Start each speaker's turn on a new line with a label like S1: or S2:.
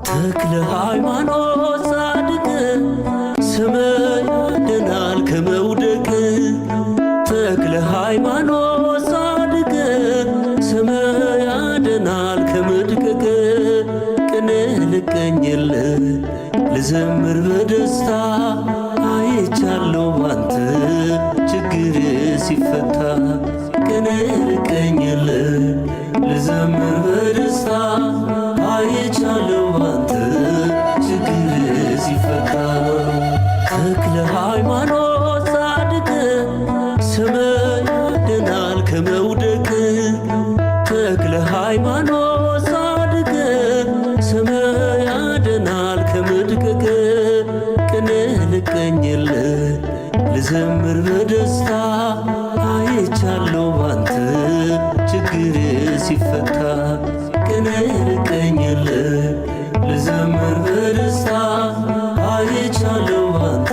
S1: ተክለ ሃይማኖት ጻድቅ ስምህ ያድናል ከመውደቅ። ተክለ ሃይማኖት ጻድቅ ስምህ ያድናል ከመድቀቅ። ቅኔ ልቀኝልህ ልዘምር በደስታ አይቻለሁ ባንተ ችግር ሲፈታ። ቅኔ ልቀኝልህ ልዘምር በደስታ አይቻለሁ ባንተ ችግር ሲፈታ። ተክለ ሃይማኖት ጻድቅ ስምህ ያድናል ከመውደቅ። ተክለ ሃይማኖት ጻድቅ ስምህ ያድናል ከመድቀቅ። ቅኔ ልቀኝልህ ልዘምር በደስታ አይቻለሁ ባንተ ችግር ሲፈታ። ቅኔ ልቀኝልህ ልዘምር በደስታ አይቻለሁ ባንተ